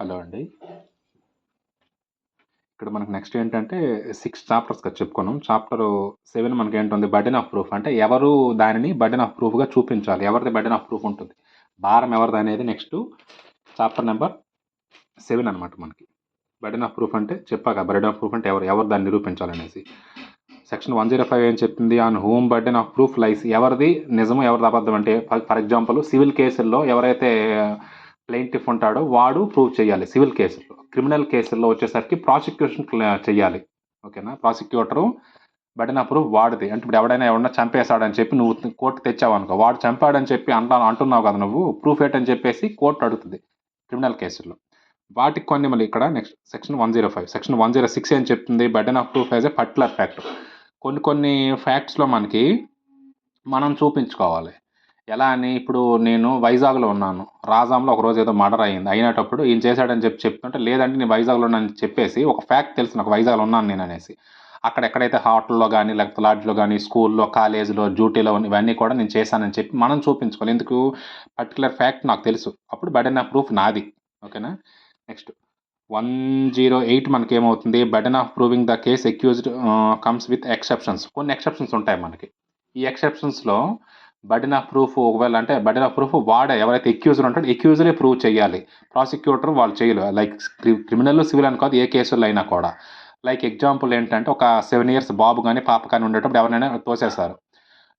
Hello అండి. ఇక్కడ మనకు నెక్స్ట్ ఏంటంటే 6 చాప్టర్స్‌గా చెప్పుకున్నాం. చాప్టర్ 7 మనకేంటుంది బర్డెన్ ఆఫ్ ప్రూఫ్. అంటే ఎవరు దానిని బర్డెన్ ఆఫ్ ప్రూఫ్‌గా చూపించాలి. ఎవరిది బర్డెన్ ఆఫ్ ప్రూఫ్ ఉంటుంది. భారం ఎవరిదనేది నెక్స్ట్ చాప్టర్ నెంబర్ 7 అనమాట మనకి. బర్డెన్ ఆఫ్ ప్రూఫ్ అంటే చెప్పాక బర్డెన్ ఆఫ్ ప్రూఫ్ అంటే ఎవరు దాన్ని నిరూపించాలనేసి. సెక్షన్ 105 ఏం చెప్తుంది? On whom burden of proof లైస్. ఎవరిది నిజము ఎవరిది అబద్ధం అంటే ఫర్ ఎగ్జాంపుల్ సివిల్ కేసుల్లో ఎవరైతే ప్లెయింటిఫ్ ఉంటాడో వాడు ప్రూవ్ చేయాలి సివిల్ కేసుల్లో. క్రిమినల్ కేసుల్లో వచ్చేసరికి ప్రాసిక్యూషన్ చేయాలి. ఓకేనా? ప్రాసిక్యూటరు బర్డెన్ ఆఫ్ ప్రూఫ్ వాడిది. అంటే ఇప్పుడు ఎవరైనా చంపేశాడని చెప్పి నువ్వు కోర్టు తెచ్చావనుకో, వాడు చంపాడని చెప్పి అంటున్నావు కదా నువ్వు, ప్రూఫ్ ఏంటని చెప్పేసి కోర్టు అడుగుతుంది క్రిమినల్ కేసుల్లో. వాటికి కొన్ని మళ్ళీ ఇక్కడ నెక్స్ట్ సెక్షన్ 105. సెక్షన్ 106 ఏం చెప్తుంది? Burden of proof as a particular fact. కొన్ని ఫ్యాక్ట్స్లో మనకి మనం చూపించుకోవాలి. ఎలా అని, ఇప్పుడు నేను వైజాగ్లో ఉన్నాను, రాజాంలో ఒకరోజు ఏదో మర్డర్ అయింది, అయినప్పుడు ఈయన చేశాడని చెప్తుంటే లేదంటే నేను వైజాగ్లో ఉన్నానని చెప్పేసి ఒక ఫ్యాక్ట్ తెలుసు నాకు వైజాగ్లో ఉన్నాను నేను అనేసి, అక్కడ ఎక్కడైతే హోటల్లో కానీ లేకపోతే లాడ్జ్లో కానీ స్కూల్లో కాలేజీలో డ్యూటీలో ఇవన్నీ కూడా నేను చేశానని చెప్పి మనం చూపించుకోవాలి. ఎందుకు? పర్టికులర్ ఫ్యాక్ట్ నాకు తెలుసు, అప్పుడు బర్డెన్ ఆఫ్ ప్రూఫ్ నాది. ఓకేనా? నెక్స్ట్ 108 మనకేమవుతుంది? Burden of proving the case accused comes with exceptions. కొన్ని ఎక్సెప్షన్స్ ఉంటాయి మనకి. ఈ ఎక్సెప్షన్స్లో బర్డెన్ ఆఫ్ ప్రూఫ్ ఒకవేళ అంటే బర్డెన్ ఆఫ్ ప్రూఫ్ ఎవరైతే ఎక్యూజర్ ఉంటాడో ఎక్యూజరే ప్రూవ్ చేయాలి. ప్రాసిక్యూటర్ వాళ్ళు చేయలేదు. లైక్ క్రిమినల్ సివిల్ అని కాదు, ఏ కేసుల్లో అయినా కూడా. లైక్ ఎగ్జాంపుల్ ఏంటంటే ఒక 7 years బాబు కానీ పాప కానీ ఉండేటప్పుడు ఎవరైనా తోసేశారు.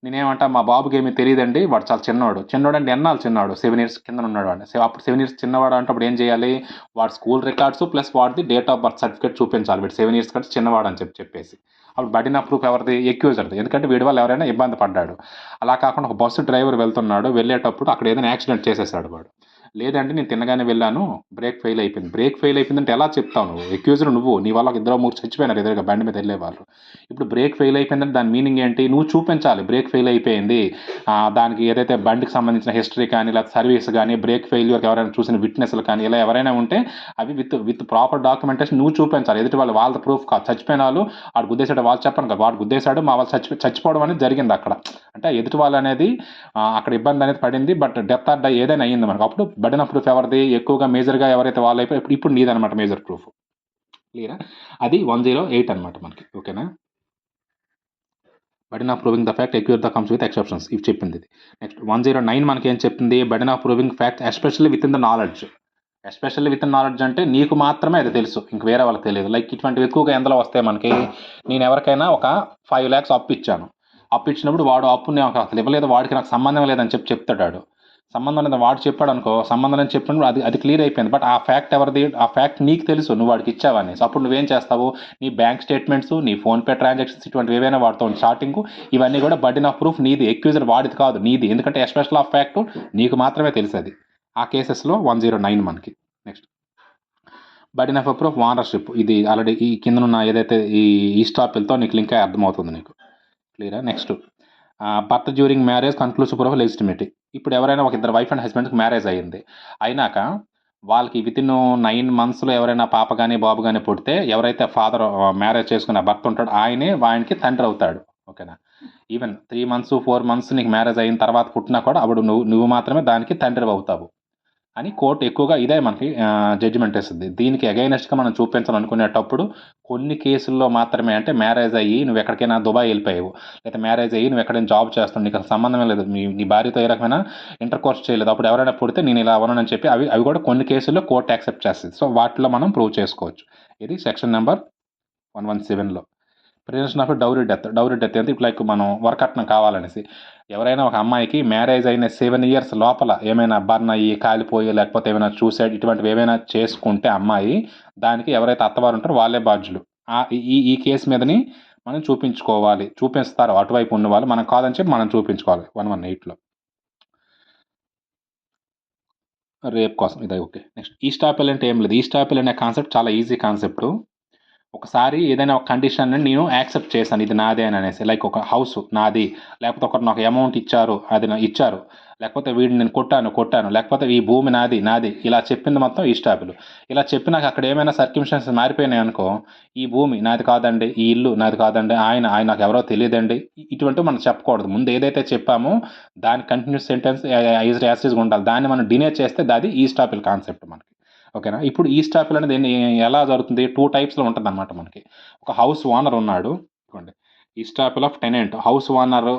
నేనేమంటా, మా బాబుకి ఏమీ తెలియదండి, వాడు చాలా చిన్నవాడు అంటే ఎన్నాళ్ళు చిన్నవాడు, 7 years కింద ఉన్నాడు వాడు. అప్పుడు 7 years చిన్నవాడు అంటే అప్పుడు ఏం చేయాలి? వాడు స్కూల్ రికార్డ్స్ ప్లస్ వాడిది డేట్ ఆఫ్ బర్త్ సర్టిఫికేట్ చూపించాలి. వీడు 7 years కంటే చిన్నవాడు అని చెప్పేసి. అప్పుడు బర్డెన్ ఆఫ్ ప్రూఫ్ ఎవరిది? ఎక్యూజర్ది. ఎందుకంటే వీడి వల్ల ఎవరైనా ఇబ్బంది పడ్డాడు. అలా కాకుండా ఒక బస్సు డ్రైవర్ వెళ్తున్నాడు, వెళ్ళేటప్పుడు అక్కడ ఏదైనా యాక్సిడెంట్ చేసేసాడు వాడు. లేదంటే నేను తిన్నగానే వెళ్ళాను, బ్రేక్ ఫెయిల్ అయిపోయిందంటే ఎలా చెప్తావు నువ్వు? ఎక్యూజర్ నువ్వు, నీ వల్ల 2-3 చచ్చిపోయినారు ఎదురుగా బండి మీద వెళ్ళేవాళ్ళు. ఇప్పుడు బ్రేక్ ఫెయిల్ అయిపోయిందంటే దాని మీనింగ్ ఏంటి? నువ్వు చూపించాలి బ్రేక్ ఫెయిల్ అయిపోయింది, దానికి ఏదైతే బండికి సంబంధించిన హిస్టరీ కానీ లేకపోతే సర్వీస్ కానీ బ్రేక్ ఫెయిల్యూర్కి ఎవరైనా చూసిన విట్నెస్లు కానీ ఇలా ఎవరైనా ఉంటే అవి విత్ ప్రాపర్ డాక్యుమెంటేషన్ నువ్వు చూపించాలి. ఎదుటి వాళ్ళ ప్రూఫ్ కాదు. చచ్చిపోయిన వాళ్ళు వాడు గుద్దేశాడు, వాళ్ళు చెప్పను కదా, వాడు గుద్దేశాడు, మా వాళ్ళు చచ్చిపోవడం అనేది జరిగింది అక్కడ. అంటే ఎదుటి వాళ్ళు అనేది అక్కడ ఇబ్బంది అనేది పడింది, బట్ డెత్ ఆర్ డై ఏదైనా అయ్యింది మనకు. అప్పుడు బర్డెన్ ఆఫ్ ప్రూఫ్ ఎవరిది? ఎక్కువగా మేజర్గా ఎవరైతే వాళ్ళు అయిపోయి ఇప్పుడు నీదనమాట మేజర్ ప్రూఫ్. క్లియరా? అది 108 అనమాట మనకి. ఓకేనా? Burden of proving the fact acquire the comes with exceptions, ఇవి చెప్పింది ఇది. నెక్స్ట్ 109 మనకి ఏం చెప్తుంది? Burden of proving fact especially with in the knowledge. Especially with in knowledge అంటే నీకు మాత్రమే అది తెలుసు, ఇంక వేరే వాళ్ళకి తెలియదు. లైక్ ఇటువంటివి ఎక్కువగా ఎందులో వస్తాయి మనకి? నేను ఎవరికైనా ఒక 5 lakhs అప్పు ఇచ్చాను. అప్పు ఇచ్చినప్పుడు వాడు అప్పు నాకు అసలు ఇవ్వలేదు, వాడికి నాకు సంబంధం లేదని చెప్తాడు. సంబంధం లేదు వాడు చెప్పాడు అనుకో, సంబంధం అని చెప్పినప్పుడు అది క్లియర్ అయిపోయింది. బట్ ఆ ఫ్యాక్ట్ ఎవరిది? ఆ ఫ్యాక్ట్ నీకు తెలుసు, నువ్వు వాడికి ఇచ్చావని. అప్పుడు నువ్వేం చేస్తావు? నీ బ్యాంక్ స్టేట్మెంట్స్, నీ ఫోన్పే ట్రాన్సాక్షన్స్ ఇటువంటివి ఏవైనా వాడుతావు, చాటింగ్, ఇవన్నీ కూడా బర్డెన్ ఆఫ్ ప్రూఫ్ నీది. ఎక్యూజర్ వాడిది కాదు, నీది. ఎందుకంటే ఎస్పెషల్ ఆఫ్ ఫ్యాక్ట్ నీకు మాత్రమే తెలుసు అది. ఆ కేసెస్లో 109 మనకి. Next burden of proof ownership. ఇది ఆల్రెడీ ఈ కింద ఉన్న ఏదైతే ఈ స్టాపిల్తో నీకు లింక్ అర్థమవుతుంది నీకు. క్లియరా? Next birth during marriage conclusive proof legitimacy. ఇప్పుడు ఎవరైనా ఒక ఇద్దరు వైఫ్ అండ్ హస్బెండ్కి మ్యారేజ్ అయ్యింది, అయినాక వాళ్ళకి వితిన్ 9 monthsలో ఎవరైనా పాప కానీ బాబు కానీ పుడితే ఎవరైతే ఫాదర్ మ్యారేజ్ చేసుకున్న భర్త ఉంటాడో ఆయనకి తండ్రి అవుతాడు. ఓకేనా? ఈవెన్ 3 months 4 months నీకు మ్యారేజ్ అయిన తర్వాత పుట్టినా కూడా అప్పుడు నువ్వు మాత్రమే దానికి తండ్రి అవుతావు అని కోర్టు ఎక్కువగా ఇదే మనకి జడ్జిమెంట్ ఇస్తుంది. దీనికి అగైనెస్ట్గా మనం చూపించాలనుకునేటప్పుడు కొన్ని కేసుల్లో మాత్రమే, అంటే మ్యారేజ్ అయ్యి నువ్వు ఎక్కడికైనా దుబాయ్ వెళ్ళిపోయావు, లేదా మ్యారేజ్ అయ్యి నువ్వు ఎక్కడైనా జాబ్ చేస్తావు, నీకు అసలు సంబంధమే లేదు, నీ భార్యతో ఏ రకమైన ఇంటర్ కోర్స్ చేయలేదు, అప్పుడు ఎవరైనా పుడితే నేను ఇలా అవ్వనని చెప్పి అవి కూడా కొన్ని కేసుల్లో కోర్టు యాక్సెప్ట్ చేస్తుంది. సో వాటిలో మనం ప్రూవ్ చేసుకోవచ్చు. ఇది సెక్షన్ నెంబర్ 117లో. ప్రివెన్షన్ ఆఫ్ డౌరీ డెత్ అంటే ఇప్పుడు లైక్ మనం వరకట్నం కావాలనేసి ఎవరైనా ఒక అమ్మాయికి మ్యారేజ్ అయిన 7 years లోపల ఏమైనా బర్న్ అయ్యి కాలిపోయి లేకపోతే ఏమైనా సూసైడ్ ఇటువంటివి ఏమైనా చేసుకుంటే అమ్మాయి, దానికి ఎవరైతే అత్తవారు ఉంటారో వాళ్ళే బాధ్యులు. ఈ కేసు మీదని మనం చూపిస్తారు అటువైపు ఉన్న వాళ్ళు, మనం కాదని చెప్పి మనం చూపించుకోవాలి. 118లో రేప్ కోసం ఇది. ఓకే. నెక్స్ట్ ఈస్టాపెల్ అంటే ఏం లేదు. ఈస్టాపెల్ అనే కాన్సెప్ట్ చాలా ఈజీ కాన్సెప్ట్. ఒకసారి ఏదైనా ఒక కండిషన్ నేను యాక్సెప్ట్ చేశాను, ఇది నాదే అని అనేసి, లైక్ ఒక హౌస్ నాది, లేకపోతే ఒకరు నాకు అమౌంట్ ఇచ్చారు, ఇచ్చారు, లేకపోతే వీడిని నేను కొట్టాను, లేకపోతే ఈ భూమి నాది ఇలా చెప్పింది మొత్తం ఈస్టాపిల్. ఇలా చెప్పి నాకు అక్కడ ఏమైనా సర్కమ్స్టాన్సెస్ మారిపోయినాయి అనుకో, ఈ భూమి నాది కాదండి, ఈ ఇల్లు నాది కాదండి, ఆయన నాకు ఎవరో తెలియదండి, ఇటువంటివి మనం చెప్పకూడదు. ముందు ఏదైతే చెప్పామో దాని కంటిన్యూస్ సెంటెన్స్ యాజ్ ఉండాలి. దాన్ని మనం డినే చేస్తే అది ఈస్టాపిల్ కాన్సెప్ట్ మనకి. ఓకేనా. ఇప్పుడు ఈ స్టాపిల్ అనేది ఎలా జరుగుతుంది, 2 టైప్స్‌లో ఉంటదనమాట మనకి. ఒక హౌస్ ఓనర్ ఉన్నాడు. ఇదిగోండి. ఈ staple of tenant house owner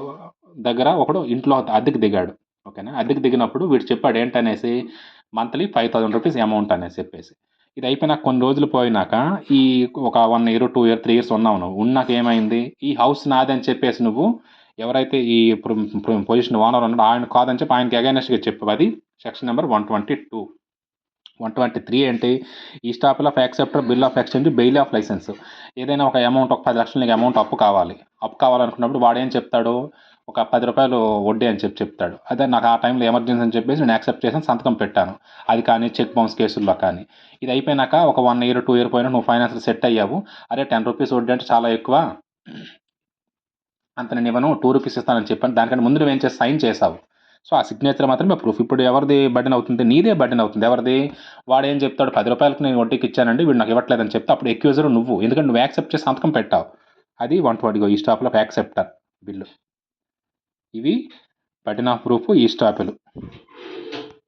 దగ్గర ఒకడు ఇంట్లో అద్దెకు దిగాడు. ఓకేనా. అద్దెకు దిగినప్పుడు వీడు చెప్పాడు ఏంటనేసి, మంత్లీ ₹5000 అమౌంట్ అనేసి చెప్పేసి. ఇది అయిపోయినాక కొన్ని రోజులు పోయినాక ఈ ఒక 1 ఇయర్, 2 ఇయర్, 3 ఇయర్స్ ఉన్నావు నువ్వు. ఉన్నాక ఏమైంది, ఈ హౌస్ నాదని చెప్పేసి నువ్వు ఎవరైతే ఈ పొజిషన్ ఓనర్ ఉన్నాడో ఆయన కాదని చెప్పి ఆయనకి అగైనెస్ట్‌గా చెప్పావు. అది సెక్షన్ నెంబర్ 122. 123 ఏంటి, ఈ staple of acceptor bill of exchange bail of licence. ఏదైనా ఒక అమౌంట్ ఒక 10 లక్షలు నీకు అమౌంట్ అప్పు కావాలనుకున్నప్పుడు వాడు ఏం చెప్తాడు, ఒక ₹10 వడ్డీ అని చెప్తాడు. అదే నాకు ఆ టైంలో ఎమర్జెన్సీ అని చెప్పేసి నేను యాక్సెప్ట్ చేశాను, సంతకం పెట్టాను. అది కానీ చెక్ బౌన్స్ కేసుల్లో కానీ. ఇది అయిపోయినాక ఒక 1 ఇయర్, 2 ఇయర్ పోయినా నువ్వు ఫైనాన్షియల్ సెట్ అయ్యావు. అరే ₹10 వడ్డీ అంటే చాలా ఎక్కువ, అంత నేను ఇవ్వను, ₹2 ఇస్తానని చెప్పాను. దానికంటే ముందు నువ్వేం చేసి సైన్ చేసావు. సో ఆ సిగ్నేచర్ మాత్రమే ప్రూఫ్. ఇప్పుడు ఎవరిది బర్డెన్ అవుతుంది, నీదే బర్డెన్ అవుతుంది. ఎవరిది, వాడేం చెప్తాడు, ₹10 నేను వడ్డీకి ఇచ్చానండి, వీడు నాకు ఇవ్వట్లేదని చెప్తే అప్పుడు ఎక్యూజర్ నువ్వు, ఎందుకంటే నువ్వు యాక్సెప్ట్ చేసి సంతకం పెట్టావు. అది 120 ఈ స్టాపిల్ ఆఫ్ యాక్సెప్టర్ బిల్లు. ఇవి బర్డెన్ ఆఫ్ ప్రూఫ్ ఈ స్టాపిల్.